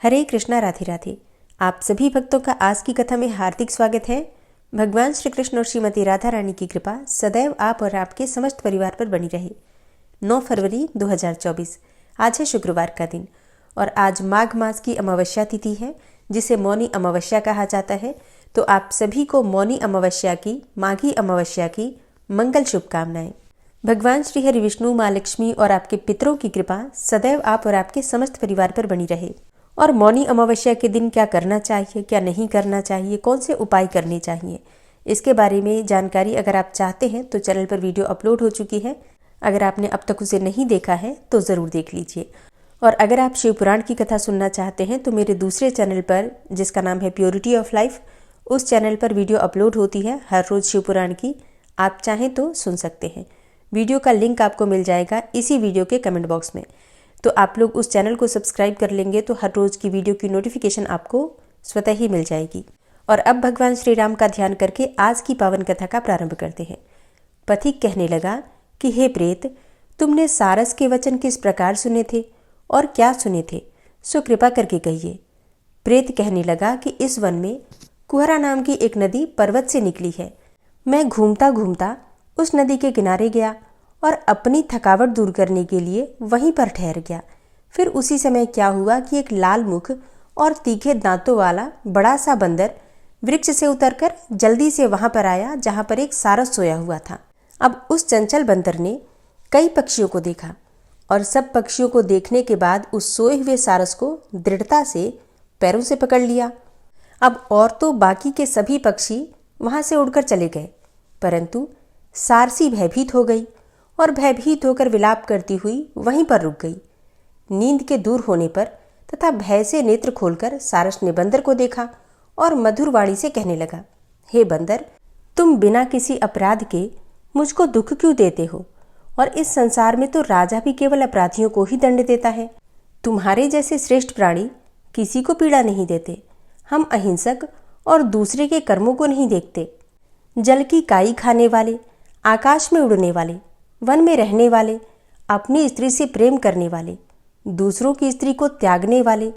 हरे कृष्णा, राधे राधे। आप सभी भक्तों का आज की कथा में हार्दिक स्वागत है। भगवान श्री कृष्ण और श्रीमती राधा रानी की कृपा सदैव आप और आपके समस्त परिवार पर बनी रहे। 9 फरवरी 2024 आज है शुक्रवार का दिन और आज माघ मास की अमावस्या तिथि है, जिसे मौनी अमावस्या कहा जाता है। तो आप सभी को मौनी अमावस्या की, माघी अमावस्या की मंगल शुभकामनाएं। भगवान श्री हरि विष्णु, माँ लक्ष्मी और आपके पितरों की कृपा सदैव आप और आपके समस्त परिवार पर बनी रहे। और मौनी अमावस्या के दिन क्या करना चाहिए, क्या नहीं करना चाहिए, कौन से उपाय करने चाहिए, इसके बारे में जानकारी अगर आप चाहते हैं तो चैनल पर वीडियो अपलोड हो चुकी है। अगर आपने अब तक उसे नहीं देखा है तो ज़रूर देख लीजिए। और अगर आप शिव पुराण की कथा सुनना चाहते हैं तो मेरे दूसरे चैनल पर, जिसका नाम है प्योरिटी ऑफ लाइफ, उस चैनल पर वीडियो अपलोड होती है हर रोज़ शिव पुराण की। आप चाहें तो सुन सकते हैं। वीडियो का लिंक आपको मिल जाएगा इसी वीडियो के कमेंट बॉक्स में। तो आप लोग उस चैनल को सब्सक्राइब कर लेंगे तो हर रोज़ की वीडियो की नोटिफिकेशन आपको स्वतः ही मिल जाएगी। और अब भगवान श्री राम का ध्यान करके आज की पावन कथा का प्रारंभ करते हैं। पथिक कहने लगा कि हे प्रेत, तुमने सारस के वचन किस प्रकार सुने थे और क्या सुने थे, सो कृपा करके कहिए। प्रेत कहने लगा कि इस वन में कुहरा नाम की एक नदी पर्वत से निकली है। मैं घूमता घूमता उस नदी के किनारे गया और अपनी थकावट दूर करने के लिए वहीं पर ठहर गया। फिर उसी समय क्या हुआ कि एक लाल मुख और तीखे दांतों वाला बड़ा सा बंदर वृक्ष से उतरकर जल्दी से वहां पर आया जहां पर एक सारस सोया हुआ था। अब उस चंचल बंदर ने कई पक्षियों को देखा और सब पक्षियों को देखने के बाद उस सोए हुए सारस को दृढ़ता से पैरों से पकड़ लिया। अब और तो बाकी के सभी पक्षी वहां से उड़कर चले गए, परंतु सारसी भयभीत हो गई और भयभीत होकर विलाप करती हुई वहीं पर रुक गई। नींद के दूर होने पर तथा भय से नेत्र खोलकर सारस ने बंदर को देखा और मधुर वाणी से कहने लगा, हे बंदर, तुम बिना किसी अपराध के मुझको दुख क्यों देते हो? और इस संसार में तो राजा भी केवल अपराधियों को ही दंड देता है। तुम्हारे जैसे श्रेष्ठ प्राणी किसी को पीड़ा नहीं देते। हम अहिंसक और दूसरे के कर्मों को नहीं देखते। जल की काई खाने वाले, आकाश में उड़ने वाले, वन में रहने वाले, अपनी स्त्री से प्रेम करने वाले, दूसरों की स्त्री को त्यागने वाले,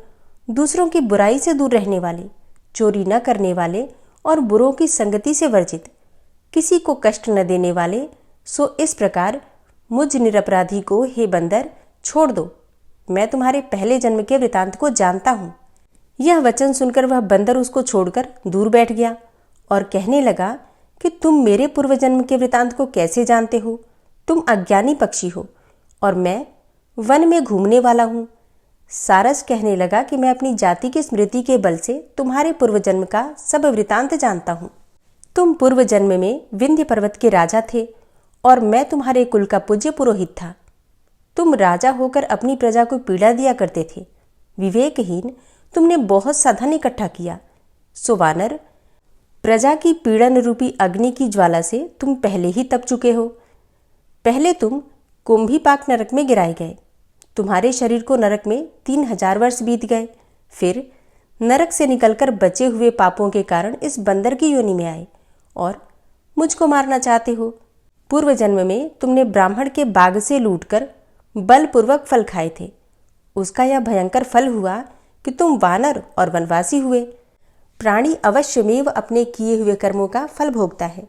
दूसरों की बुराई से दूर रहने वाले, चोरी न करने वाले और बुरों की संगति से वर्जित, किसी को कष्ट न देने वाले, सो इस प्रकार मुझ निरपराधी को, हे बंदर, छोड़ दो। मैं तुम्हारे पहले जन्म के वृतांत को जानता हूँ। यह वचन सुनकर वह बंदर उसको छोड़कर दूर बैठ गया और कहने लगा कि तुम मेरे पूर्व जन्म के वृतांत को कैसे जानते हो? तुम अज्ञानी पक्षी हो और मैं वन में घूमने वाला हूँ। सारस कहने लगा कि मैं अपनी जाति की स्मृति के बल से तुम्हारे पूर्व जन्म का सब वृतांत जानता हूँ। तुम पूर्व जन्म में विंध्य पर्वत के राजा थे और मैं तुम्हारे कुल का पूज्य पुरोहित था। तुम राजा होकर अपनी प्रजा को पीड़ा दिया करते थे। विवेकहीन तुमने बहुत सा धन इकट्ठा किया। सो वानर, प्रजा की पीड़न रूपी अग्नि की ज्वाला से तुम पहले ही तप चुके हो। पहले तुम कुंभीपाक नरक में गिराए गए। तुम्हारे शरीर को नरक में 3000 वर्ष बीत गए। फिर नरक से निकलकर बचे हुए पापों के कारण इस बंदर की योनि में आए और मुझको मारना चाहते हो। पूर्व जन्म में तुमने ब्राह्मण के बाग से लूटकर बलपूर्वक फल खाए थे। उसका यह भयंकर फल हुआ कि तुम वानर और वनवासी हुए। प्राणी अवश्यमेव अपने किए हुए कर्मों का फल भोगता है,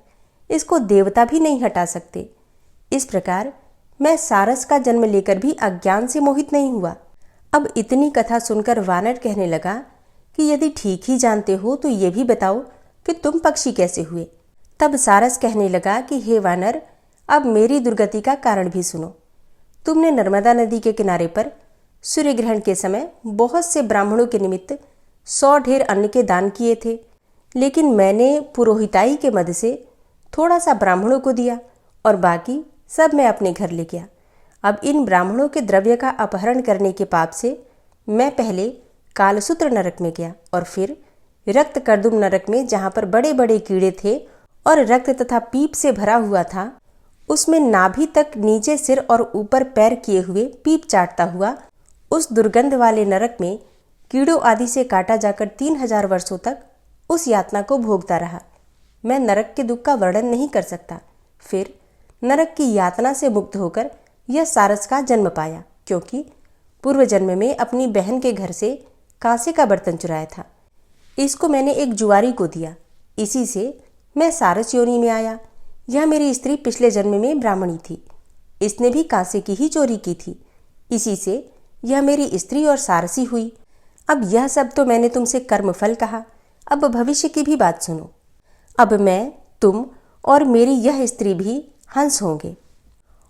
इसको देवता भी नहीं हटा सकते। इस प्रकार मैं सारस का जन्म लेकर भी अज्ञान से मोहित नहीं हुआ। अब इतनी कथा सुनकर वानर कहने लगा कि यदि ठीक ही जानते हो तो ये भी बताओ कि तुम पक्षी कैसे हुए। तब सारस कहने लगा कि हे वानर, अब मेरी दुर्गति का कारण भी सुनो। तुमने नर्मदा नदी के किनारे पर सूर्य ग्रहण के समय बहुत से ब्राह्मणों के निमित्त 100 ढेर अन्न के दान किए थे, लेकिन मैंने पुरोहिताई के मद से थोड़ा सा ब्राह्मणों को दिया और बाकी सब मैं अपने घर ले गया। अब इन ब्राह्मणों के द्रव्य का अपहरण करने के पाप से मैं पहले कालसूत्र नरक में गया और फिर रक्त कर्दुम नरक में, जहाँ पर बड़े बड़े कीड़े थे और रक्त तथा पीप से भरा हुआ था, उसमें नाभि तक नीचे सिर और ऊपर पैर किए हुए पीप चाटता हुआ उस दुर्गंध वाले नरक में कीड़ों आदि से काटा जाकर 3000 वर्षों तक उस यातना को भोगता रहा। मैं नरक के दुख का वर्णन नहीं कर सकता। फिर नरक की यातना से मुक्त होकर यह सारस का जन्म पाया, क्योंकि पूर्व जन्म में अपनी बहन के घर से कांसे का बर्तन चुराया था। इसको मैंने एक जुआरी को दिया, इसी से मैं सारस योनि में आया। यह मेरी स्त्री पिछले जन्म में ब्राह्मणी थी, इसने भी कांसे की ही चोरी की थी, इसी से यह मेरी स्त्री और सारसी हुई। अब यह सब तो मैंने तुमसे कर्मफल कहा, अब भविष्य की भी बात सुनो। अब मैं, तुम और मेरी यह स्त्री भी हंस होंगे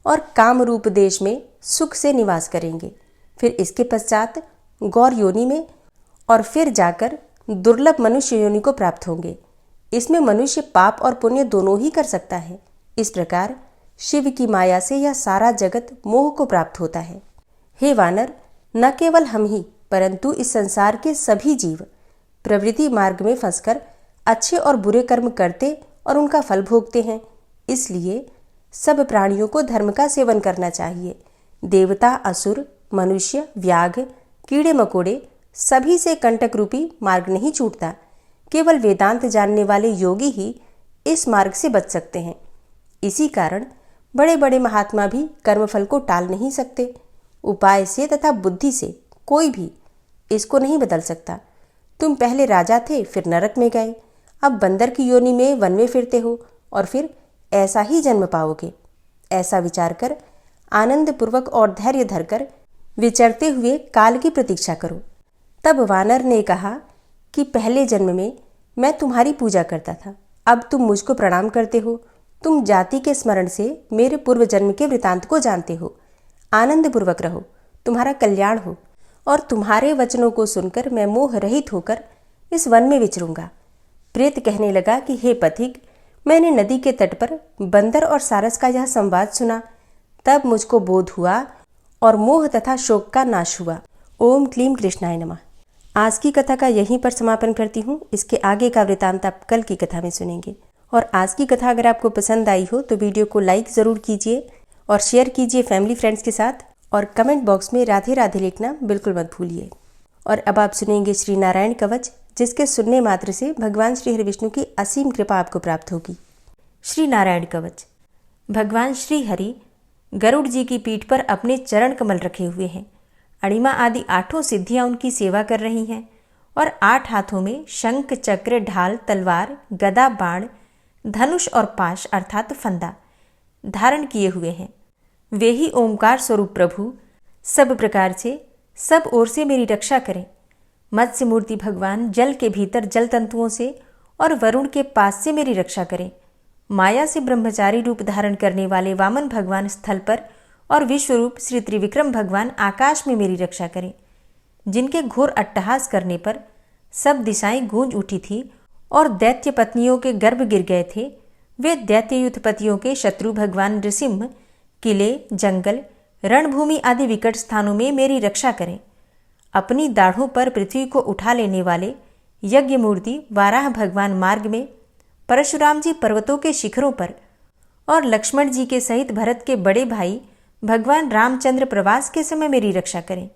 और काम रूप देश में सुख से निवास करेंगे। फिर इसके पश्चात गौर योनि में और फिर जाकर दुर्लभ मनुष्य योनि को प्राप्त होंगे। इसमें मनुष्य पाप और पुण्य दोनों ही कर सकता है। इस प्रकार शिव की माया से यह सारा जगत मोह को प्राप्त होता है। हे वानर, न केवल हम ही परंतु इस संसार के सभी जीव प्रवृत्ति मार्ग में फंसकर अच्छे और बुरे कर्म करते और उनका फल भोगते हैं। इसलिए सब प्राणियों को धर्म का सेवन करना चाहिए। देवता, असुर, मनुष्य, व्याघ, कीड़े मकोड़े सभी से कंटक रूपी मार्ग नहीं छूटता। केवल वेदांत जानने वाले योगी ही इस मार्ग से बच सकते हैं। इसी कारण बड़े बड़े महात्मा भी कर्मफल को टाल नहीं सकते। उपाय से तथा बुद्धि से कोई भी इसको नहीं बदल सकता। तुम पहले राजा थे, फिर नरक में गए, अब बंदर की योनि में वन में फिरते हो और फिर ऐसा ही जन्म पाओगे। ऐसा विचार कर आनंद पूर्वक और धैर्य धरकर विचरते हुए काल की प्रतीक्षा करो। तब वानर ने कहा कि पहले जन्म में मैं तुम्हारी पूजा करता था, अब तुम मुझको प्रणाम करते हो। तुम जाति के स्मरण से मेरे पूर्व जन्म के वृतांत को जानते हो। आनंद पूर्वक रहो, तुम्हारा कल्याण हो। और तुम्हारे वचनों को सुनकर मैं मोह रहित होकर इस वन में विचरूंगा। प्रेत कहने लगा कि हे पथिक, मैंने नदी के तट पर बंदर और सारस का यह संवाद सुना, तब मुझको बोध हुआ और मोह तथा शोक का नाश हुआ। ओम क्लीम कृष्णाय नमः। आज की कथा का यहीं पर समापन करती हूँ। इसके आगे का वृतांत आप कल की कथा में सुनेंगे। और आज की कथा अगर आपको पसंद आई हो तो वीडियो को लाइक ज़रूर कीजिए और शेयर कीजिए फैमिली फ्रेंड्स के साथ, और कमेंट बॉक्स में राधे राधे लिखना बिल्कुल मत भूलिए। और अब आप सुनेंगे श्री नारायण कवच, जिसके सुनने मात्र से भगवान श्री हरि विष्णु की असीम कृपा आपको प्राप्त होगी। श्री नारायण कवच। भगवान श्री हरि गरुड़ जी की पीठ पर अपने चरण कमल रखे हुए हैं। अणिमा आदि 8 सिद्धियां उनकी सेवा कर रही हैं और 8 हाथों में शंख, चक्र, ढाल, तलवार, गदा, बाण, धनुष और पाश अर्थात फंदा धारण किए हुए हैं। वे ही ओमकार स्वरूप प्रभु सब प्रकार से सब ओर से मेरी रक्षा करें। मत्स्य मूर्ति भगवान जल के भीतर जल तंतुओं से और वरुण के पास से मेरी रक्षा करें। माया से ब्रह्मचारी रूप धारण करने वाले वामन भगवान स्थल पर और विश्वरूप श्री त्रिविक्रम भगवान आकाश में मेरी रक्षा करें। जिनके घोर अट्टहास करने पर सब दिशाएं गूंज उठी थी और दैत्य पत्नियों के गर्भ गिर गए थे, वे दैत्ययुत पतियों के शत्रु भगवान नृसिंह किले, जंगल, रणभूमि आदि विकट स्थानों में मेरी रक्षा करें। अपनी दाढ़ों पर पृथ्वी को उठा लेने वाले यज्ञ मूर्ति वाराह भगवान मार्ग में, परशुराम जी पर्वतों के शिखरों पर और लक्ष्मण जी के सहित भरत के बड़े भाई भगवान रामचंद्र प्रवास के समय मेरी रक्षा करें।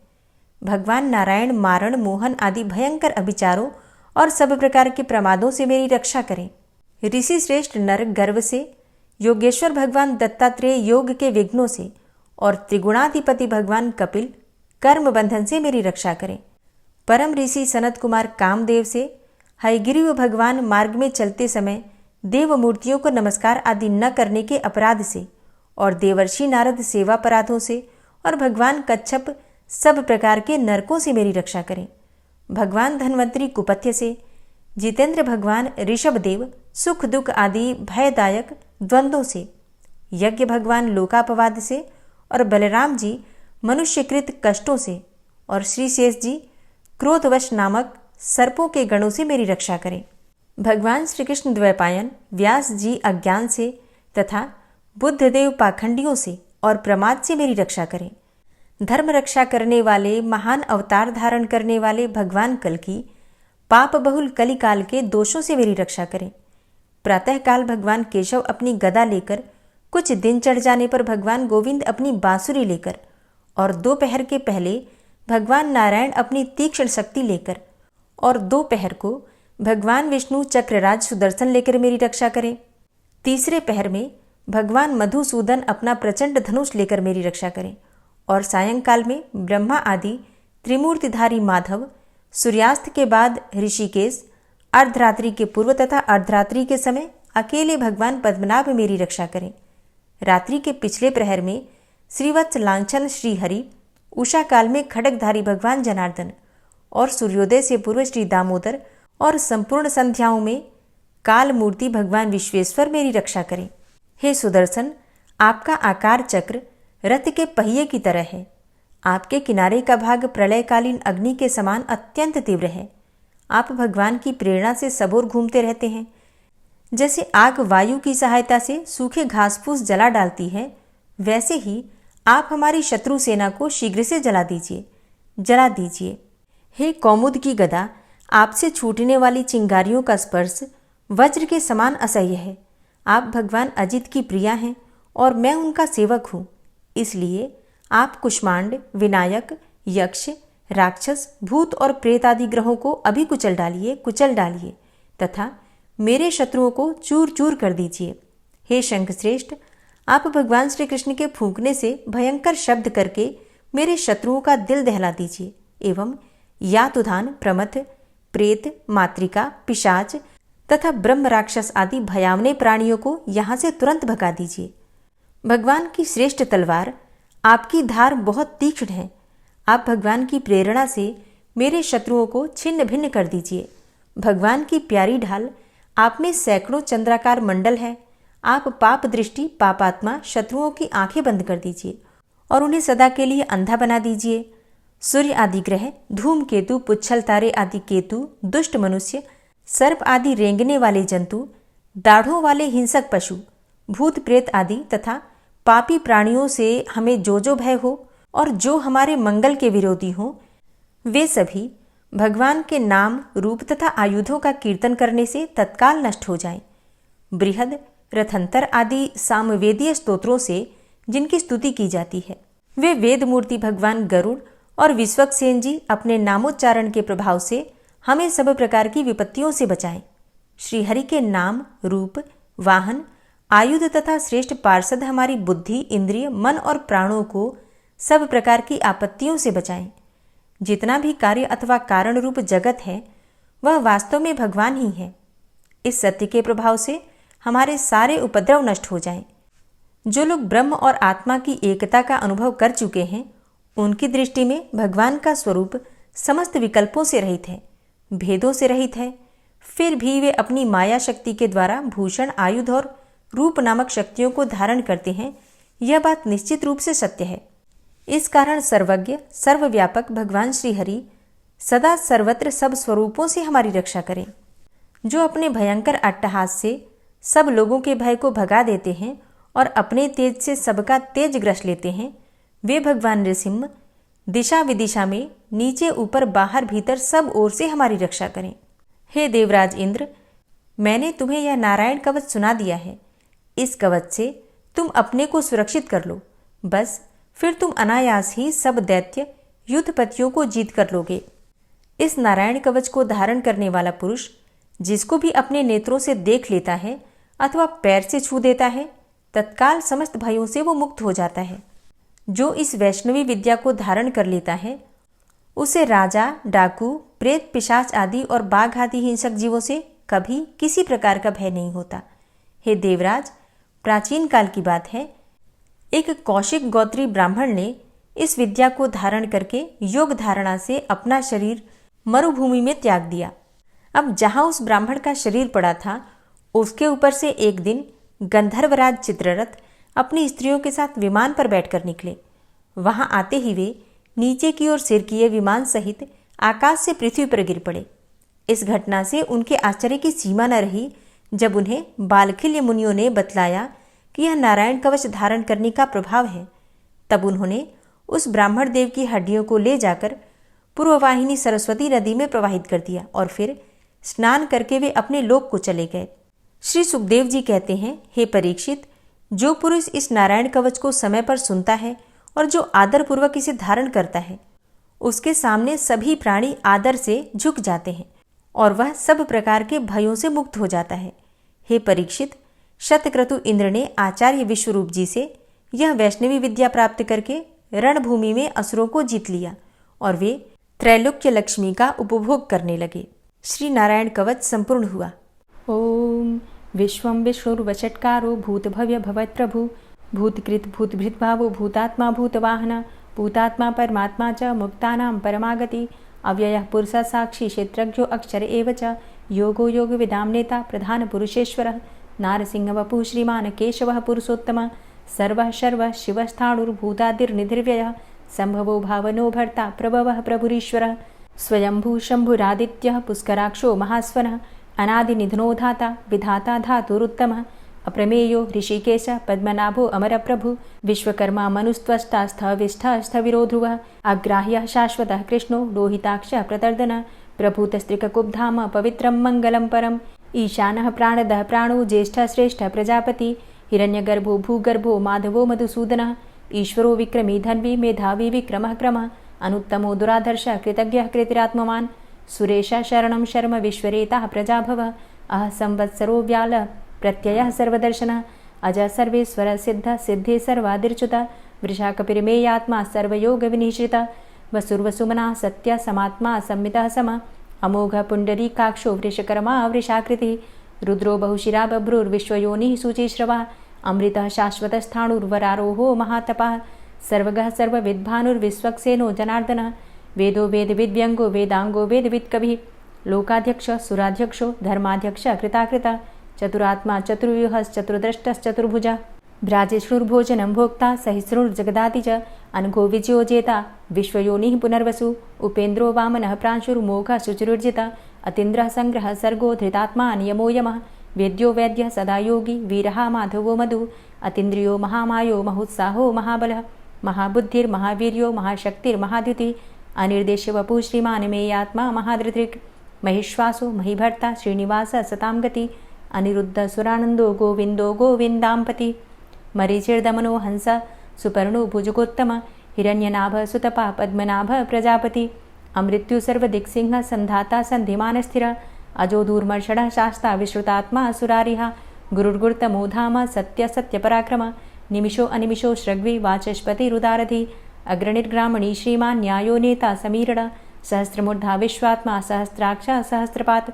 भगवान नारायण मारण, मोहन आदि भयंकर अभिचारों और सब प्रकार के प्रमादों से मेरी रक्षा करें। ऋषि श्रेष्ठ नर गर्व से, योगेश्वर भगवान दत्तात्रेय योग के विघ्नों से और त्रिगुणाधिपति भगवान कपिल कर्म बंधन से मेरी रक्षा करें। परम ऋषि सनत कुमार कामदेव से, हयग्रीव भगवान मार्ग में चलते समय देव मूर्तियों को नमस्कार आदि न करने के अपराध से और देवर्षि नारद सेवापराधों से और भगवान कच्छप सब प्रकार के नरकों से मेरी रक्षा करें। भगवान धन्वंतरी कुपथ्य से, जितेंद्र भगवान ऋषभदेव सुख दुख आदि भयदायक द्वंद्वों से, यज्ञ भगवान लोकापवाद से और बलराम जी मनुष्यकृत कष्टों से और श्री शेष जी क्रोधवश नामक सर्पों के गणों से मेरी रक्षा करें। भगवान श्री कृष्ण द्वैपायन व्यास जी अज्ञान से तथा बुद्धदेव पाखंडियों से और प्रमाद से मेरी रक्षा करें। धर्म रक्षा करने वाले महान अवतार धारण करने वाले भगवान कल्कि पाप बहुल कलिकाल के दोषों से मेरी रक्षा करें। प्रातःकाल भगवान केशव अपनी गदा लेकर, कुछ दिन चढ़ जाने पर भगवान गोविंद अपनी बांसुरी लेकर और दोपहर के पहले भगवान नारायण अपनी तीक्ष्ण शक्ति लेकर और दोपहर को भगवान विष्णु चक्रराज सुदर्शन लेकर मेरी रक्षा करें। तीसरे पहर में भगवान मधुसूदन अपना प्रचंड धनुष लेकर मेरी रक्षा करें और सायंकाल में ब्रह्मा आदि त्रिमूर्तिधारी माधव सूर्यास्त के बाद ऋषिकेश, अर्धरात्रि के पूर्व तथा अर्धरात्रि के समय अकेले भगवान पद्मनाभ मेरी रक्षा करें। रात्रि के पिछले प्रहर में श्रीवत्स लांछन श्री हरि, उषा काल में खड्गधारी भगवान जनार्दन और सूर्योदय से पूर्व श्री दामोदर और संपूर्ण संध्याओं में काल मूर्ति भगवान विश्वेश्वर मेरी रक्षा करें। हे सुदर्शन, आपका आकार चक्र रथ के पहिए की तरह है। आपके किनारे का भाग प्रलयकालीन अग्नि के समान अत्यंत तीव्र है। आप भगवान की प्रेरणा से सबोर घूमते रहते हैं। जैसे आग वायु की सहायता से सूखे घास फूस जला डालती है, वैसे ही आप हमारी शत्रु सेना को शीघ्र से जला दीजिए। हे कौमुद की गदा, आपसे छूटने वाली चिंगारियों का स्पर्श वज्र के समान असह्य है। आप भगवान अजित की प्रिया हैं और मैं उनका सेवक हूँ। इसलिए आप कुष्मांड, विनायक, यक्ष, राक्षस, भूत और प्रेत आदि ग्रहों को अभी कुचल डालिए तथा मेरे शत्रुओं को चूर चूर कर दीजिए। हे शंखश्रेष्ठ, आप भगवान श्री कृष्ण के फूंकने से भयंकर शब्द करके मेरे शत्रुओं का दिल दहला दीजिए एवं यातुधान, प्रमथ, प्रेत, मातृका, पिशाच तथा ब्रह्म राक्षस आदि भयावने प्राणियों को यहाँ से तुरंत भगा दीजिए। भगवान की श्रेष्ठ तलवार, आपकी धार बहुत तीक्ष्ण है। आप भगवान की प्रेरणा से मेरे शत्रुओं को छिन्न भिन्न कर दीजिए। भगवान की प्यारी ढाल, आप में सैकड़ों चंद्राकार मंडल है। आप पाप दृष्टि, पापात्मा शत्रुओं की आंखें बंद कर दीजिए और उन्हें सदा के लिए अंधा बना दीजिए। सूर्य आदि ग्रह, धूमकेतु, पुच्छल तारे आदि केतु, दुष्ट मनुष्य, सर्प आदि रेंगने वाले जंतु, दाढ़ों वाले हिंसक पशु, भूत प्रेत आदि तथा पापी प्राणियों से हमें जो भय हो और जो हमारे मंगल के विरोधी हों, वे सभी भगवान के नाम, रूप तथा आयुधों का कीर्तन करने से तत्काल नष्ट हो जाएं। बृहद, रथंतर आदि सामवेदीय स्तोत्रों से जिनकी स्तुति की जाती है, वे वेद मूर्ति भगवान गरुड़ और विश्वक्सेन जी अपने नामोच्चारण के प्रभाव से हमें सब प्रकार की विपत्तियों से बचाएं। श्रीहरि के नाम, रूप, वाहन, आयुध तथा श्रेष्ठ पार्षद हमारी बुद्धि, इंद्रिय, मन और प्राणों को सब प्रकार की आपत्तियों से बचाएं। जितना भी कार्य अथवा कारण रूप जगत है, वह वास्तव में भगवान ही है। इस सत्य के प्रभाव से हमारे सारे उपद्रव नष्ट हो जाएं। जो लोग ब्रह्म और आत्मा की एकता का अनुभव कर चुके हैं, उनकी दृष्टि में भगवान का स्वरूप समस्त विकल्पों से रहित है, भेदों से रहित है। फिर भी वे अपनी माया शक्ति के द्वारा भूषण, आयुध और रूप नामक शक्तियों को धारण करते हैं। यह बात निश्चित रूप से सत्य है। इस कारण सर्वज्ञ, सर्वव्यापक भगवान श्रीहरि सदा सर्वत्र सब स्वरूपों से हमारी रक्षा करें। जो अपने भयंकर अट्टहास से सब लोगों के भय को भगा देते हैं और अपने तेज से सबका तेज ग्रस लेते हैं, वे भगवान नृसिंह दिशा विदिशा में नीचे ऊपर बाहर भीतर सब ओर से हमारी रक्षा करें। हे देवराज इंद्र, मैंने तुम्हें यह नारायण कवच सुना दिया है। इस कवच से तुम अपने को सुरक्षित कर लो, बस फिर तुम अनायास ही सब दैत्य युद्धपतियों को जीत कर लोगे। इस नारायण कवच को धारण करने वाला पुरुष जिसको भी अपने नेत्रों से देख लेता है अथवा पैर से छू देता है, तत्काल समस्त भयों से वो मुक्त हो जाता है। जो इस वैष्णवी विद्या को धारण कर लेता है, उसे राजा, डाकू, प्रेत, पिशाच आदि और बाघ आदि हिंसक जीवों से कभी किसी प्रकार का भय नहीं होता। हे देवराज, प्राचीन काल की बात है, एक कौशिक गोत्री ब्राह्मण ने इस विद्या को धारण करके योग धारणा से अपना शरीर मरुभूमि में त्याग दिया। अब जहां उस ब्राह्मण का शरीर पड़ा था, उसके ऊपर से एक दिन गंधर्वराज चित्ररथ अपनी स्त्रियों के साथ विमान पर बैठकर निकले। वहां आते ही वे नीचे की ओर सिर किए विमान सहित आकाश से पृथ्वी पर गिर पड़े। इस घटना से उनके आश्चर्य की सीमा न रही जब उन्हें बालखिल्य मुनियों ने बतलाया कि यह नारायण कवच धारण करने का प्रभाव है। तब उन्होंने उस ब्राह्मण देव की हड्डियों को ले जाकर पूर्ववाहिनी सरस्वती नदी में प्रवाहित कर दिया और फिर स्नान करके वे अपने लोक को चले गए। श्री सुखदेव जी कहते हैं, हे परीक्षित, जो पुरुष इस नारायण कवच को समय पर सुनता है और जो आदरपूर्वक इसे धारण करता है, उसके सामने सभी प्राणी आदर से झुक जाते हैं और वह सब प्रकार के भयों से मुक्त हो जाता है। हे परीक्षित, शतक्रतु इंद्र ने आचार्य विश्वरूप जी से यह वैष्णवी विद्या प्राप्त करके रणभूमि में असुरों को जीत लिया और वे त्रैलोक्य लक्ष्मी का उपभोग करने लगे। श्री नारायण कवच संपूर्ण हुआ। ओम विश्वं विष्णुर्वषट्कारो भूतभव्य भवत्प्रभु भूतकृत भूतभृद्भावो भूतात्मा भूतवाहन भूतात्मा परमात्मा च मुक्तानां परमागति अव्ययः पुरुषः साक्षी क्षेत्रज्ञो अक्षर एव च योगो योगविदां नेता प्रधानपुरुषेश्वरः नारसिंहवपुः श्रीमान् केशवः पुरुषोत्तमः सर्वः शर्वः शिवस्थाणुर्भूतादिर्निधिर्व्ययः सम्भवो भावनो भर्ता प्रभवः प्रभुरीश्वरः स्वयंभू शम्भुरादित्यः पुष्कराक्षो महास्वनः अनादिनिधनो धाता विधाता धातुरुत्तमः अप्रमेयो ऋषिकेश पद्मनाभो अमरप्रभु विश्वकर्मा मनुस्त्वष्टा स्थविष्ठः स्थविरो ध्रुवः अग्राह्यः शाश्वतः कृष्णो लोहिताक्षः प्रतर्दनः प्रभूतस्त्रिककुब्धाम पवित्रं मङ्गलं परम् ईशानः प्राणदः प्राणो ज्येष्ठः श्रेष्ठः प्रजापति हिरण्यगर्भो भूगर्भो माधवो मधुसूदनः ईश्वरो विक्रमी धन्वी मेधावी विक्रमः क्रमः अनुत्तमो दुराधर्षः कृतज्ञः कृतिरात्मवान् सुरेशः शरणं शर्म विश्वरेताः प्रजाभवः अह संवत्सरो व्याल प्रत्ययः सर्वदर्शनः अज सर्वेश्वर सिद्ध सिद्धे सर्वादिर्च्युत वृषाकपिर्मेयात्मा सर्वयोगविनिश्रितः वसुर्वसुमना सत्य समात्मा संमितः सम अमोघ पुण्डरीकाक्षो वृषकर्मा वृषाकृतिः रुद्रो बहुशिरा बभ्रुर्विश्वयोनिः शुचिश्रवः अमृतः शाश्वतस्थाणुर्वरारोहो महातपः सर्वगः सर्वविद्भानुर्विश्वक्सेनो जनार्दनः वेदो वेदविद्व्यङ्गो वेदाङ्गो वेदवित्कविः लोकाध्यक्ष सुराध्यक्षो धर्माध्यक्ष कृताकृत चतुरात्मा चतुर्व्यूहश्चतुर्द्रष्टश्चतुर्भुजः भ्राजिष्णुर्भोजनं भोक्ता सहिष्णुर्जगदाति च अनघो विजयो जेता विश्वयोनिः पुनर्वसु उपेन्द्रो वामनः प्रांशुर्मोघः शुचिरुर्जितः अतीन्द्रः सङ्ग्रहः सर्गो धृतात्मा नियमो यमः वेद्यो वैद्यः सदा योगी वीरः माधवो मधु अतीन्द्रियो महामायो महोत्साहो महाबलः महाबुद्धिर्महावीर्यो महाशक्तिर्महाद्युतिः अनिर्देश्य वपुः श्रीमान् मेयात्मा महाधृतिर् महिश्वासो महीभर्ता श्रीनिवासः सतां गति अनिरुद्ध सुरानन्दो गोविन्दो गोविन्दाम्पति मरीचिर्दमनो हंस सुपर्णो भुजगोत्तम हिरण्यनाभ सुतपा पद्मनाभ प्रजापति अमृत्यु सर्वदिक्सिंह संधाता सन्धिमानस्थिर अजो दूर्मर्षणः शास्ता विश्रुतात्मा सुरारिः गुरुर्गुर्तमो धाम सत्य सत्यपराक्रम निमिषो अनिमिषो श्रग्वी वाचस्पतिरुदारधि अग्रणिर्ग्रामणी श्रीमान् न्यायो नेता समीरण सहस्रमूर्धा विश्वात्मा सहस्राक्ष सहस्रपात्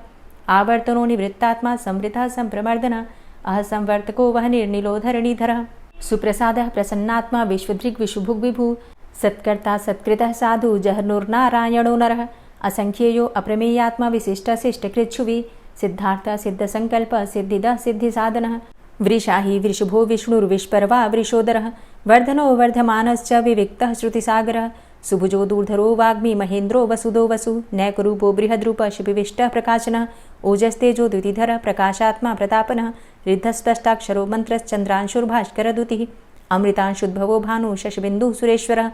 आवर्तनो निवृत्तात्मा संवृतः संप्रमर्दन अह संवर्तको वह निर्निलोधरणीधरः सुप्रसादः प्रसन्नात्मा विश्वदृग् विशुभुग्विभु सत्कर्ता सत्कृतः साधु जहर्नुर्नारायणो नरः असंख्येयो अप्रमेयात्मा विशिष्टशिष्टकृच्छुवि सिद्धार्थ सिद्धसङ्कल्प सिद्धिदः सिद्धिसाधनः वृषाहि वृषभो विष्णुर्विष्पर्वा वृषोदरः वर्धनो वर्धमानश्च विविक्तः श्रुतिसागरः सुभुजो दूर्धरो वाग्मी महेन्द्रो वसुदो वसु नैकरूपो बृहद्रूप शिपिविष्टः प्रकाशनः ओजस्तेजो द्युतिधर प्रकाशात्मा प्रतापनः रिद्धस्पष्टाक्षरो मन्त्रश्चन्द्रांशुर्भास्करदुतिः अमृतांशुद्भवो भानु शशबिन्दुः सुरेश्वरः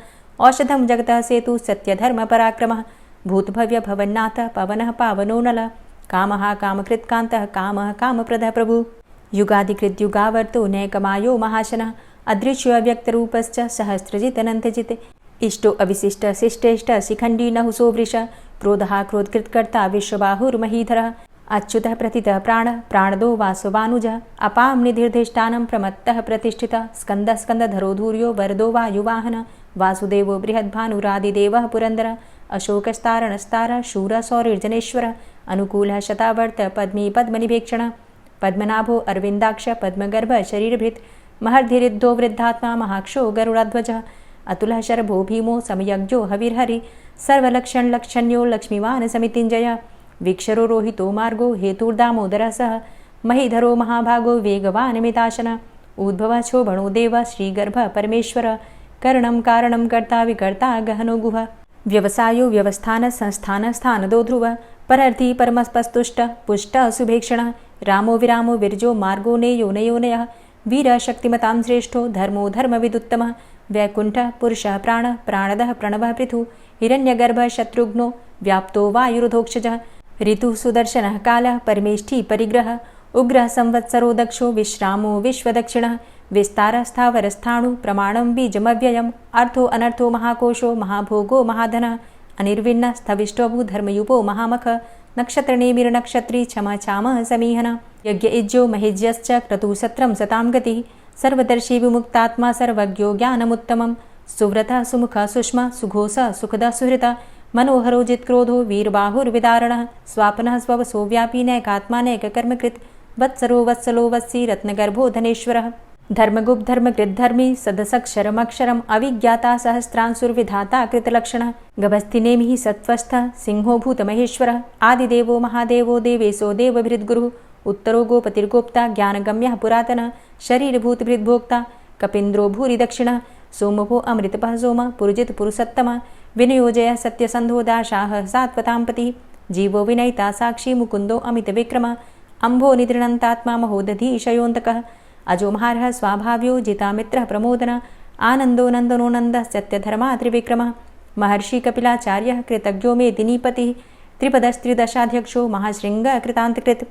औषधं जगतः सेतु सत्यधर्मपराक्रमः भूतभव्य भवन्नाथ पवनः पावनो नलः कामः कामकृत्कान्तः कामः कामप्रदः प्रभुः युगादिकृद्युगावर्तो नैकमायो महाशनः अदृश्यो अव्यक्तरूपश्च सहस्रजितनन्तजित् इष्टो अविशिष्ट शिष्टेष्ट शिखण्डी नहुसो वृष क्रोधः क्रोधकृत्कर्ता विश्वबाहुर्महीधरः अच्युतः प्रतितः प्राणदो वासवानुजः अपां निधिर्धिष्ठानं प्रमत्तः प्रतिष्ठितः स्कन्दः स्कन्दधरो धूर्यो वरदो वायुवाहनः वासुदेवो बृहद्भानुरादिदेवः पुरन्दरः अशोकस्तारणस्तारः शूरः सौरिर्जनेश्वरः अनुकूलः शतावर्त पद्मी पद्मनिभेक्षणः पद्मनाभो अरविन्दाक्ष पद्मगर्भ शरीरभृत् महर्धिरिद्धो वृद्धात्मा महाक्षो गरुडाध्वजः अतुलः शरभो भीमो समयज्ञो हविर्हरि सर्वलक्षणलक्षण्यो लक्ष्मीवान् समितिञ्जयः वीक्षरो रोहितो मार्गो हेतुर्दामोदरः सह महीधरो महाभागो वेगवान् मिताशनः उद्भवः शोभणो देव श्रीगर्भ परमेश्वर करणं कारणं कर्ता विकर्ता गहनो गुह व्यवसायो व्यवस्थान संस्थान स्थानदो ध्रुव परर्थी परमस्पस्तुष्ट पुष्ट सुभेक्षणः रामो विरामो विरजो मार्गो नेयो नयोनयः वीर शक्तिमतां श्रेष्ठो धर्मो धर्मविदुत्तमः वैकुण्ठः पुरुषः प्राणः प्राणदः प्रणवः पृथु हिरण्यगर्भः शत्रुघ्नो व्याप्तो वायुरुधोक्षजः ऋतुः सुदर्शनः कालः परमेष्ठी परिग्रहः उग्रः संवत्सरो दक्षो विश्रामो विश्वदक्षिणः विस्तारः स्थावरस्थाणु प्रमाणं बीजमव्ययम् अर्थो अनर्थो महाकोशो महाभोगो महाधनः अनिर्विण्णः स्थविष्टोभू धर्मयुपो महामख नक्षत्रनेमिर्नक्षत्री क्षमा चामः समीहनः यज्ञ इज्जो महेज्यश्च क्रतुसत्रं सतां गतिः सर्वदर्शी विमुक्तात्मा सर्वज्ञो ज्ञानमुत्तमं सुव्रतः सुमुखः सुष्मा सुघोषः सुखदः सुहृतः मनोहरो जित्क्रोधो वीरबाहुर्विदारणः स्वापनः स्ववसो व्यापी नैकात्मानैककर्मकृत् वत्सरो वत्सलो वत्सी रत्नगर्भो धनेश्वरः धर्मगुप्त धर्मकृद्धर्मी सदसक्षरमक्षरम् अविज्ञाता सहस्रांसुर्विधाता कृतलक्षणः गभस्तिनेमिः सत्त्वस्थः सिंहो भूतमहेश्वरः आदिदेवो महादेवो देवेशो देवभृद्गुरुः उत्तरो गोपतिर्गोप्ता ज्ञानगम्यः पुरातनः शरीरभूतभृद्भोक्ता कपीन्द्रो भूरि दक्षिणः सोमभो अमृतपः सोमः पुरुजित पुरुषोत्तमः विनयोजयः सत्यसन्धो दाशाः सात्वतां पतिः जीवो विनयिता साक्षी मुकुन्दो अमितविक्रमः अम्भो निद्रणन्तात्मा महोदधीशयोऽन्तकः अजो महारः स्वाभाव्यो जितामित्रः प्रमोदनः आनन्दो नन्दनो नन्दः सत्यधर्मा त्रिविक्रमः महर्षि कपिलाचार्यः कृतज्ञो मेदिनीपतिः त्रिपदस्त्रिदशाध्यक्षो महाशृङ्गः कृतान्तकृत्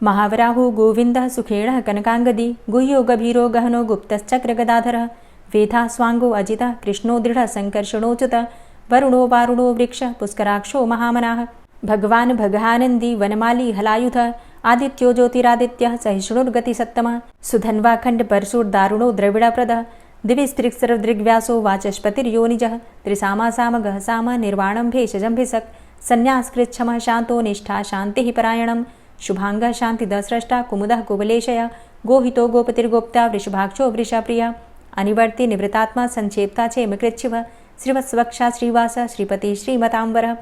महावराहो गोविन्दः सुखेणः कनकाङ्गदी गुह्यो गभीरो गहनो गुप्तश्चक्रगदाधरः वेधा स्वाङ्गो अजितः कृष्णो दृढः सङ्कर्षणोच्युतः वरुणो वारुणो वृक्षः पुष्कराक्षो महामनाः भगवान् भगानन्दी वनमाली हलायुधः आदित्यो ज्योतिरादित्यः सहिष्णुर्गतिसत्तमः सुधन्वाखण्ड परशुर्दारुणो द्रविडप्रदः दिविस्त्रिक्सरदृग्व्यासो वाचस्पतिर्योनिजः त्रिसामासामगः साम निर्वाणं भेषजम्भिषक् सन्न्यासकृच्छमः शान्तो निष्ठा शान्तिः परायणं शुभाङ्गः शान्तिदस्रष्टा कुमुदः कुवलेशयः गोहितो गोपतिर्गोप्ता वृषभाक्षो वृषाप्रियः अनिवर्ति निवृतात्मा संक्षेप्ता चेमकृच्छिवः श्रीवत्सवक्षा श्रीवास श्रीपति श्रीमताम्बरः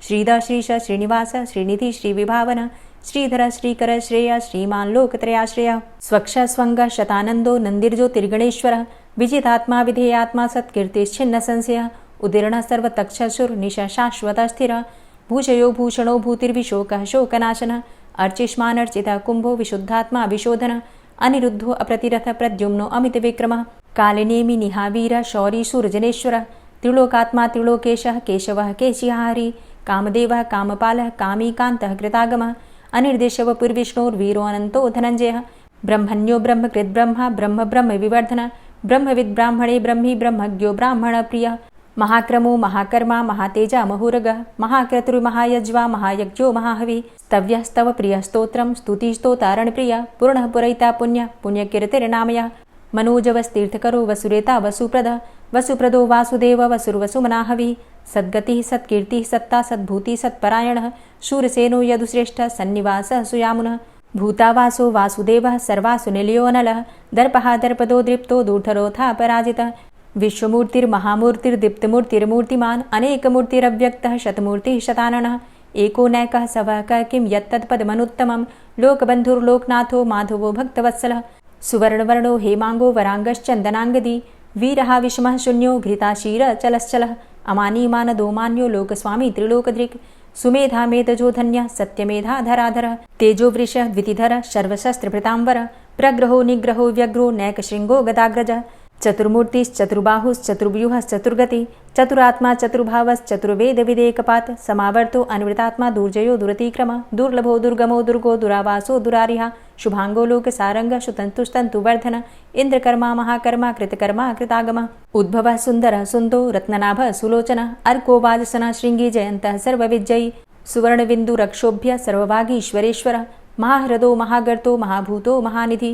श्रीधर श्रीश श्रीनिवास श्रीनिधि श्रीविभावन श्रीधर श्रीकर श्रेय श्रीमान् लोकत्रयाश्रयः स्वक्ष स्वङ्ग शतानन्दो नन्दिर्ज्योतिर्गणेश्वरः विजितात्मा विधेयात्मा सत्कीर्तिश्छिन्न संशयः उदीर्णः सर्वतक्षसुर्निश शाश्वतस्थिरः भूषयो भूषणो भूतिर्विशोकः शोकनाशनः अर्चिष्मानर्चितः कुम्भो विशुद्धात्मा विशोधनः अनिरुद्धो अप्रतिरथ प्रद्युम्नो अमितविक्रमः कालिनेमि निहावीरः शौरी सूर्यजनेश्वरः त्रिलोकात्मा त्रिलोकेशः केशवः केशिहारी कामदेवः कामपालः कामीकान्तः कृतागमः अनिर्देशवपुर्विष्णोर्वीरो अनन्तो धनञ्जयः ब्रह्मण्यो ब्रह्मकृद्ब्रह्मा ब्रह्म ब्रह्म विवर्धनः ब्रह्मविद् ब्राह्मणे ब्रह्मी ब्रह्मज्ञो ब्राह्मणप्रियः महाक्रमो महाकर्मा महातेजा महोरगः महाक्रतुर्महायज्वा महायज्ञो महाहविः स्तव्यः स्तव प्रियः स्तोत्रं स्तुतिस्तोतारणप्रियः पूर्णः पुरैता पुण्यः पुण्यकीर्तिर्नामयः मनोजवस्तीर्थकरो वसुरेता वसुप्रदः वसुप्रदो वासुदेव वसुर्वसुमनाहविः सद्गतिः सत्कीर्तिः सत्ता सद्भूतिः सत्परायणः शूरसेनो यदुश्रेष्ठः सन्निवासः सुयामुनः भूतावासो वासुदेवः सर्वासु निलयोऽनलः दर्पः दर्पदो दृप्तो दूर्धरोऽथा पराजितः विश्वमूर्तिर्महामूर्तिर्दीप्तमूर्तिर्मूर्तिमान् अनेकमूर्तिरव्यक्तः शतमूर्तिः शताननः एको नैकः सवः क किं यत्तत्पदमनुत्तमं लोकबन्धुर्लोकनाथो माधवो भक्तवत्सलः सुवर्णवर्णो हेमाङ्गो वराङ्गश्चन्दनाङ्गदी वीरः विषमः शून्यो घृताशीरचलश्चलः अमानीमानदोमान्यो लोकस्वामी त्रिलोकदृक् सुमेधा मेधजो धन्यः सत्यमेधाधराधरः तेजोवृषः द्वितिधरः सर्वशस्त्रभृताम्बरः प्रग्रहो निग्रहो व्यग्रो नैकशृङ्गो गदाग्रजः चतुर्मूर्तिश्चतुर्बाहुश्चतुर्व्यूहश्चतुर्गति चतुरात्मा चतुर्भावश्चतुर्वेदविदेकपात् समावर्तो अन्वृतात्मा दुर्जयो दुरतिक्रमः दुर्लभो दुर्गमो दुर्गो दुरावासो दुरारिः शुभाङ्गो लोकसारङ्गः सुतन्तुस्तन्तुवर्धन इन्द्रकर्मा महाकर्मा कृतकर्मा कृतागमः उद्भवः सुन्दरः सुन्दो रत्ननाभः सुलोचनः अर्को वाजसनः शृङ्गी जयन्तः सर्वविजयी सुवर्णबिन्दुरक्षोभ्य सर्वभागीश्वरेश्वरः महाह्रदो महागर्तो महाभूतो महानिधि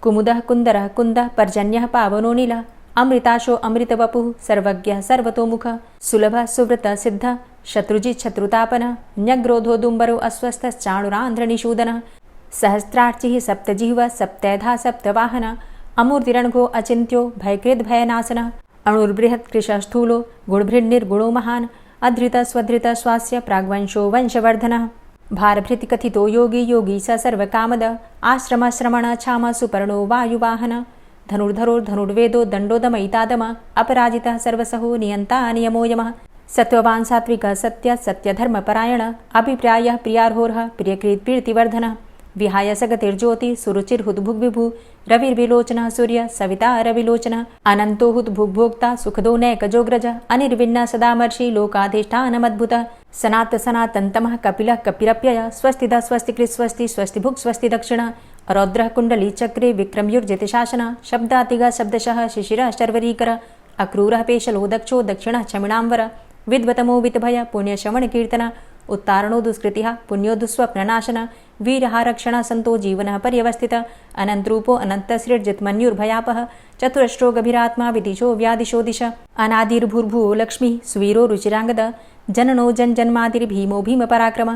कुमुदः कुन्दरः कुन्दः पर्जन्यः पावनो नीलः अमृताशो अमृतवपुः सर्वज्ञः सर्वतोमुखः सुलभः सुव्रतः सिद्धः शत्रुजित् शत्रुतापनः न्यग्रोधो दुम्बरो अस्वस्थश्चाणुरान्ध्रनिषूदनः सहस्रार्चिः सप्तजिह्वः सप्तैधा सप्तवाहनः अमूर्तिरणघो अचिन्त्यो भयकृद्भयनाशनः अणुर्बृहत्कृशः स्थूलो गुणभृन्निर्गुणो महान् अधृतः स्वधृतः स्वास्य प्राग्वंशो वंशवर्धनः भारभृतिकथितो योगी योगी स सर्वकामदः आश्रमश्रमण क्षाम सुपर्णो वायुवाहन धनुर्धरोर्धनुर्वेदो दण्डोदमयितादम अपराजितः सर्वसहो नियन्ता नियमो यमः सत्त्ववान् सात्विकः सत्य सत्यधर्मपरायण अभिप्रायः प्रियार्होरः प्रियकृत्प्रीतिवर्धनः विहाय सगतिर्ज्योति सुरुचिर्हुद्भुग्विभु रविर्विलोचनः सूर्य सविता रविलोचनः अनन्तो हुद्भुग्भोक्ता सुखदो नैकजोग्रज अनिर्विण्ण सदामर्षि लोकाधिष्ठानमद्भुतः सनात सनातन्तमः कपिलः कपिरप्ययः स्वस्तिदा स्वस्तिकृत् स्वस्ति स्वस्तिभुक् स्वस्ति दक्षिणः रौद्रः कुण्डली चक्रे विक्रम्युर्जितशासनः शब्दातिगः शब्दशः शिशिरः शर्वरीकरः अक्रूरः पेशलो दक्षो दक्षिणः क्षमिणाम्बर विद्वतमो वितभय पुण्यश्रवणकीर्तन उत्तारणो दुष्कृतिः पुण्यो दुःस्वप्ननाशन वीरहारक्षण संतो जीवनः पर्यवस्थित अनन्तरूपो अनन्तसृर्जितमन्युर्भयापः चतुरश्रो गभीरात्मा विदिशो व्यादिशो दिश अनादिर्भूर्भुवो लक्ष्मीः सुवीरो रुचिराङ्गद जननो जन्मादिर्भीमो भीमपराक्रम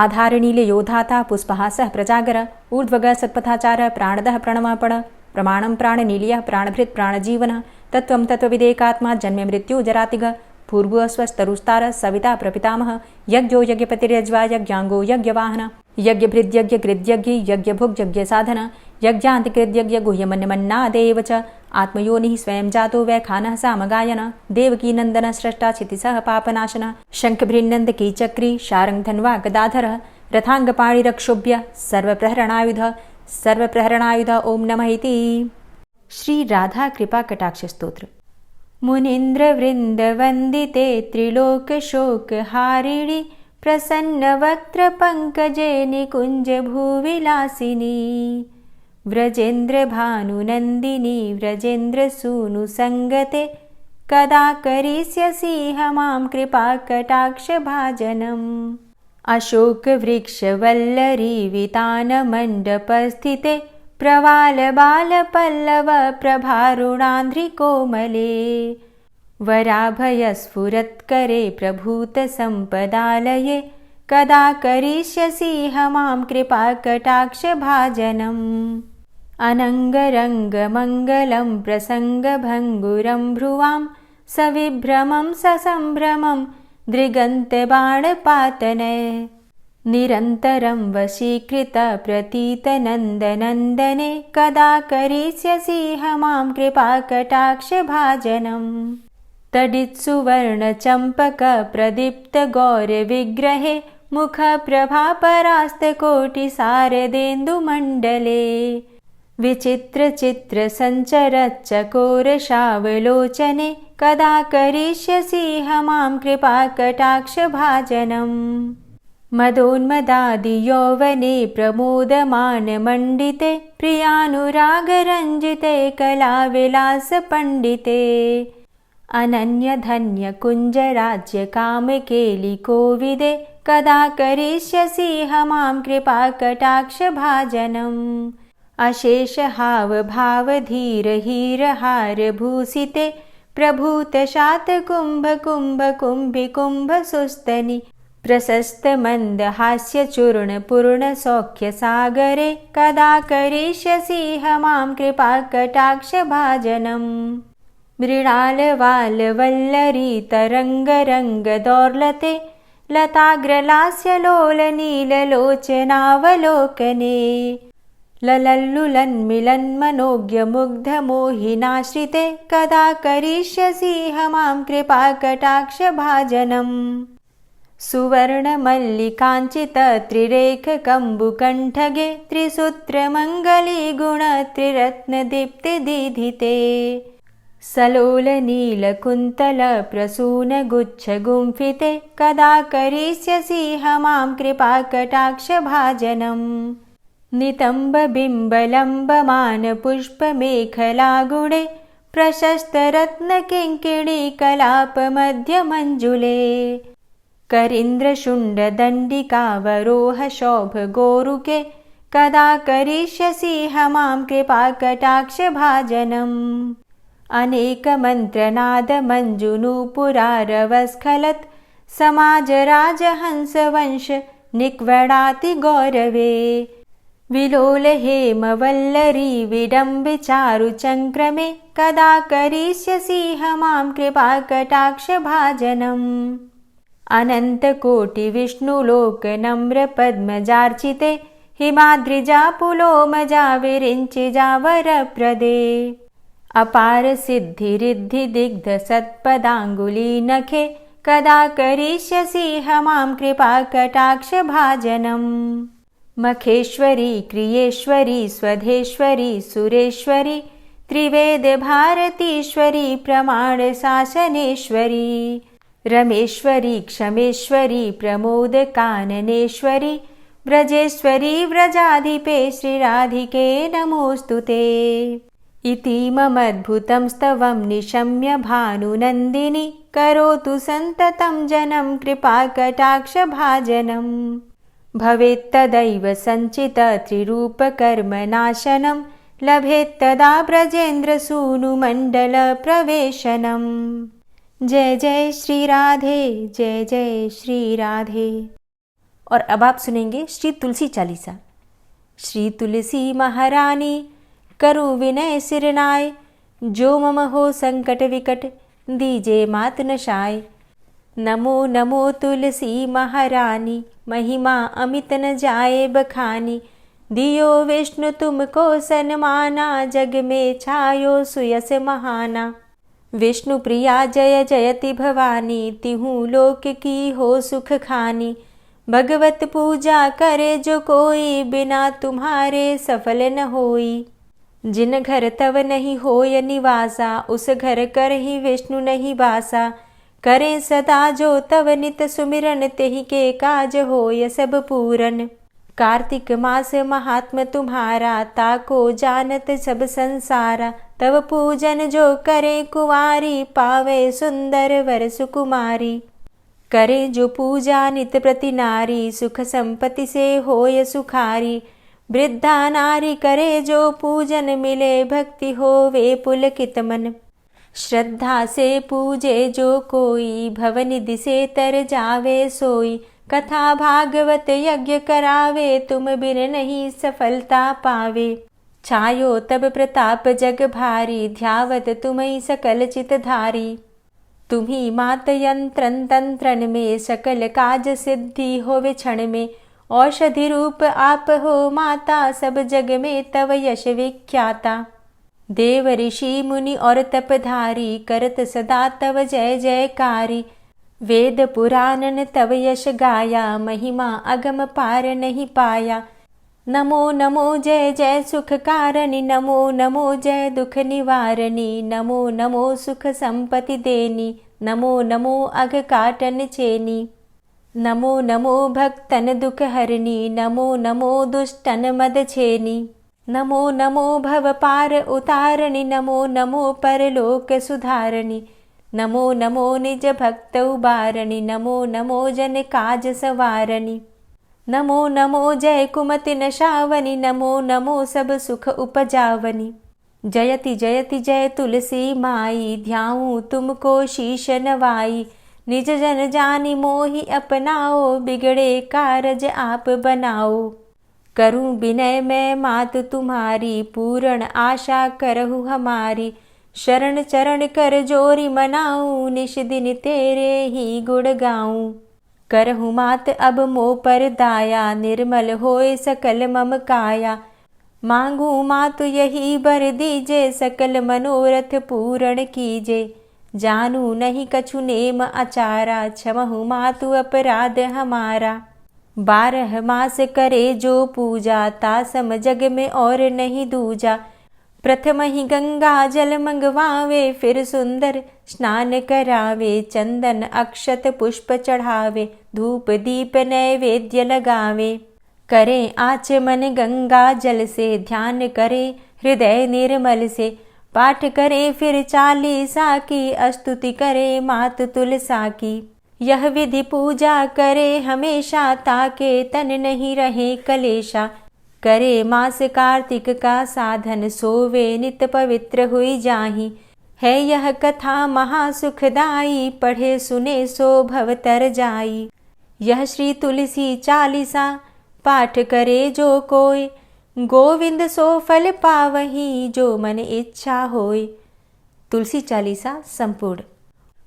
आधारनीलयोधाता पुष्पहासः प्रजागर ऊर्ध्वग सत्पथाचार प्राणदः प्रणमापण प्रमाणं प्राणनीलियः प्राणभृत् प्राणजीवनः तत्त्वं तत्त्वविदेकात्मा जन्म मृत्यु जरातिग पूर्वस्वस्तरुस्तार सविता प्रपितामह यज्ञो यज्ञपतिर्यज्वा यज्ञाङ्गो यज्ञवाहन यज्ञभृद्यज्ञकृद्यज्ञ यज्ञभुग्यज्ञसाधन यज्ञान्तिकृद्यज्ञ गुह्यमन्यमन्नादेव च आत्मयोनिः स्वयं जातो वैखानः सामगायन देवकीनन्दन स्रष्टा क्षितिसः पापनाशन शङ्खभृन्नन्दकी चक्री शारङ्गधन्वा गदाधरः रथाङ्गपाणिरक्षोभ्य सर्वप्रहरणायुध ओं नमः इति। श्री राधा कृपा कटाक्ष स्तोत्र। मुनीन्द्रवृन्दवन्दिते त्रिलोकशोकहारिणि प्रसन्नवक्त्रपङ्कजे निकुञ्जभूविलासिनी व्रजेन्द्रभानुनन्दिनी व्रजेन्द्रसूनुसङ्गते कदा करिष्यसि मां कृपाकटाक्षभाजनम् अशोकवृक्षवल्लरी वितानमण्डपस्थिते प्रवालबालपल्लव प्रभारुणान्ध्रिकोमले वराभयस्फुरत्करे प्रभूतसम्पदालये कदा करिष्यसि मां कृपाकटाक्षभाजनम् अनङ्गरङ्गमङ्गलं प्रसङ्गभङ्गुरं भ्रुवां सविभ्रमं ससम्भ्रमं दृगन्तबाणपातने निरन्तरं वशीकृत प्रतीतनन्दनन्दने कदा करिष्यसि मां कृपाकटाक्षभाजनम् तडित्सुवर्णचम्पकप्रदीप्तगौरविग्रहे मुखप्रभापरास्तकोटिसारदेन्दुमण्डले विचित्रचित्रसञ्चरच्चकोरशावलोचने कदा करिष्यसि मां कृपाकटाक्षभाजनम् मदोन्मदादियौवने प्रमोदमानमण्डिते प्रियानुरागरञ्जिते कलाविलासपण्डिते अनन्यधन्यकुञ्जराज्यकामकेलिकोविदे कदा करिष्यसि मां कृपाकटाक्षभाजनम् अशेषहावभावधीरहीरहारभूषिते प्रभूतशातकुम्भकुम्भकुम्भिकुम्भसुस्तनि प्रशस्तमन्दहास्यचूर्णपूर्णसौख्यसागरे कदा करिष्यसि मां कृपाकटाक्षभाजनम् मृणालवालवल्लरी लताग्रलास्यलोलनीललोचनावलोकने ललल्लुलन्मिलन्मनोज्ञमुग्धमोहिनाश्रिते कदा करिष्यसि मां कृपाकटाक्षभाजनम् सुवर्णमल्लिकाञ्चितत्रिरेखकम्बुकण्ठगे त्रिसूत्रमङ्गलीगुणत्रिरत्नदीप्तिदीधिते सलोलनीलकुन्तलप्रसूनगुच्छगुम्फिते कदा करिष्यसि मां कृपाकटाक्षभाजनम् नितम्बबिम्बलम्बमानपुष्पमेखलागुणे प्रशस्तरत्नकिङ्किणीकलापमध्यमञ्जुले करीन्द्रशुण्डदण्डिकावरोहशोभगोरुके कदा करिष्यसि मां कृपाकटाक्षभाजनम् अनेकमन्त्रनादमञ्जुनूपुरारवस्खलत् समाजराजहंसवंश निक्वडातिगौरवे विलोलहेमवल्लरी विडम्बिचारुचङ्क्रमे कदा करिष्यसि मां कृपाकटाक्षभाजनम् अनन्तकोटिविष्णुलोकनम्रपद्मजार्चिते हिमाद्रिजापुलोमजाविरिञ्चिजावरप्रदे अपारसिद्धिरिद्धिदिग्धसत्पदाङ्गुलीनखे कदा करिष्यसि मां कृपाकटाक्षभाजनम् मखेश्वरी क्रियेश्वरी स्वधेश्वरी सुरेश्वरी त्रिवेदभारतीश्वरी प्रमाणशासनेश्वरी रमेश्वरी क्षमेश्वरी प्रमोदकाननेश्वरी व्रजेश्वरी व्रजाधिपे श्रीराधिके नमोऽस्तु ते इतीममद्भुतं स्तवं निशम्य भानुनन्दिनी करोतु सन्ततं जनं कृपाकटाक्षभाजनम् भवेत्तदैव सञ्चितत्रिरूपकर्मनाशनं लभेत्तदा ब्रजेन्द्रसूनुमण्डलप्रवेशनम्। जय जय श्री राधे, जय जय श्री राधे। और अब आप सुनेंगे श्री तुलसी चालीसा। श्री तुलसी महारानी करूँ विनय सिरनाय, जो मम हो संकट विकट दीजे मात नशाय। नमो नमो तुलसी महारानी, महिमा अमित न जाए बखानी। दियो विष्णु तुमको सन्माना, जग में छायो सुयस महाना। विष्णु प्रिया जय जयति भवानी, तिहु लोक की हो सुख खानी। भगवत पूजा करे जो कोई, बिना तुम्हारे सफल न होई। जिन घर तव नहीं होय निवासा, उस घर कर ही विष्णु नहीं बासा। करें सदा जो तव नित सुमिरन, तेहि के काज होय सब पूरन। कार्तिक मास महात्म तुम्हारा, ताको जानत सब संसारा। तव पूजन जो करे कुंवारी, पावे सुंदर वर सुकुमारी। करे जो पूजा नित प्रति नारी, सुख संपत्ति से होय सुखारी। वृद्धा नारी करे जो पूजन, मिले भक्ति होवे पुलकित मन। श्रद्धा से पूजे जो कोई, भवनिधि से तर जावे सोई। कथा भागवत यज्ञ करावे, तुम बिन नहीं सफलता पावे। छायो तब प्रताप जग भारी, ध्यावत तुम्हीं सकल चित धारी। तुम्ही मात यंत्रन तंत्रन में, सकल काज सिद्धि होवे क्षण में। औषधि रूप आप हो माता, सब जग में तव यश विख्याता। देव ऋषि मुनि और तपधारी, करत सदा तव जय जयकारी। वेद पुराणन तव यश गाया, महिमा अगम पार नहीं पाया। नमो नमो जय जय सुख कारणी, नमो नमो जय दुख निवारणी। नमो नमो सुख संपत्ति देनी, नमो नमो अघ काटन चेनी। नमो नमो भक्तन दुख हरणी, नमो नमो दुष्टन मद छेनी। नमो नमो भव पार उतारणी, नमो नमो परलोक सुधारणी। नमो नमो निज भक्त उबारणी, नमो नमो जन काज सवारणी। नमो नमो जय कुमति नशावनी, नमो नमो सब सुख उपजावनी। जयति जयति जय तुलसी माई, ध्याऊं तुमको शीश नवाई। निज जन जानी मोहि अपनाओ, बिगड़े कारज आप बनाओ। करूं विनय मैं मात तुम्हारी, पूर्ण आशा करहु हमारी। शरण चरण कर जोरी मनाऊं, निश दिन तेरे ही गुण गाऊं। करहु मात अब मोह पर दाया, निर्मल होए सकल मम काया। मांगू मातु यही बर दीजे, सकल मनोरथ पूर्ण कीजे। जानू नहीं कछु नेम आचारा, क्षमहु मातु अपराध हमारा। 12 मास करे जो पूजा, तासम जग में और नहीं दूजा। प्रथम ही गंगा जल मंगवावे, फिर सुंदर स्नान करावे। चंदन अक्षत पुष्प चढ़ावे, धूप दीप नैवेद्य लगावे। करें आचमन गंगा जल से, ध्यान करे हृदय निर्मल से। पाठ करे फिर चालीसा की, स्तुति करे मात तुलसा की। यह विधि पूजा करे हमेशा, ताके तन नहीं रहे कलेशा। करे मास कार्तिक का साधन, सोवे नित पवित्र हुई जाहि। है यह कथा महासुखदाई, पढ़े सुने सो भव तर जाई। यह श्री तुलसी चालीसा पाठ करे जो कोय, गोविंद सो फल पावही, जो मन इच्छा होय। तुलसी चालीसा संपूर्ण।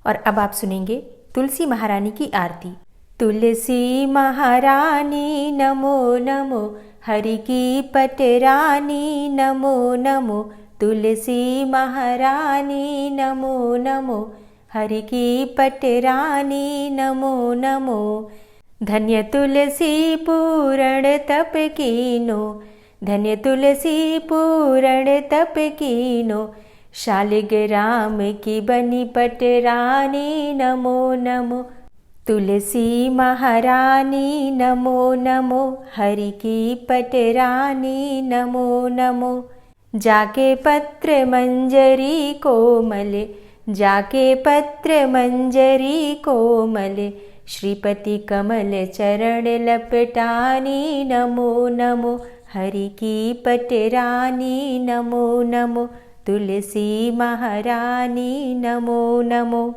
और अब आप सुनेंगे तुलसी महारानी की आरती। तुलसी महारानी नमो नमो, हरि की पटरानी नमो नमो। तुलसी महारानी नमो नमो, हरि की पटरानी नमो नमो। धन्य तुलसी पूर्ण तप कीनो, धन्य तुलसी पूर्ण तप कीनो। शालिग्राम की बनी पटरानी नमो नमो। तुलसी महारानी नमो नमो, हरि की पटरानी नमो नमो। जाके पत्र मंजरी कोमल, जाके पत्र मंजरी कोमल, श्रीपति कमल चरण लपटानी, नमो नमो हरि की पटरानी, नमो नमो तुलसी महारानी, नमो नमो।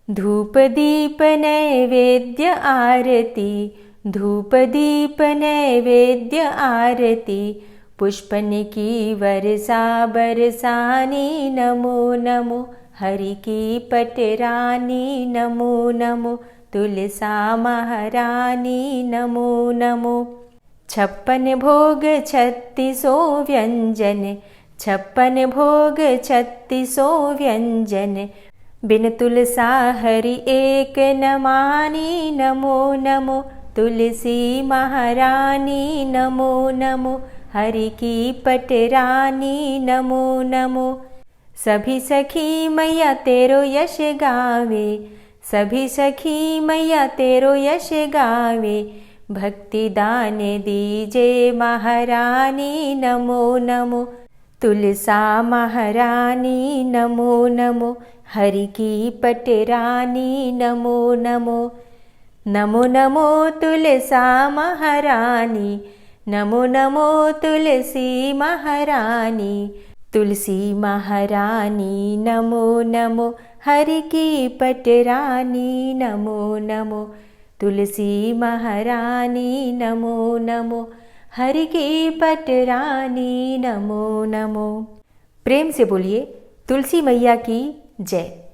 धूप दीप नैवेद्य आरती, धूप दीप नैवेद्य आरती, पुष्पन की वर्षा बरसानी, नमो नमो हरि की पटरानी, नमो नमो तुलसा महारानी, नमो नमो। 56 भोग 36 व्यंजन, 56 भोग 36 व्यंजन, बिन तुलसा हरि एक न मानी, नमो नमो तुलसी महारानी, नमो नमो हरि की पटरानी, नमो नमो। सभी सखी मैया तेरो यश गावे, सभी सखी मैया तेरो यश गावे, भक्ति दान दीजे महारानी, नमो नमो तुलसा महारानी, नमो नमो हरि की पटरानी, नमो नमो। नमो नमो तुलसा महारानी, नमो नमो तुलसी महारानी, तुलसी महारानी, नमो नमो हरि की पटरानी, नमो नमो तुलसी महारानी, नमो नमो हरि की पटरानी, नमो नमो। प्रेम से बोलिए तुलसी मैया की जय।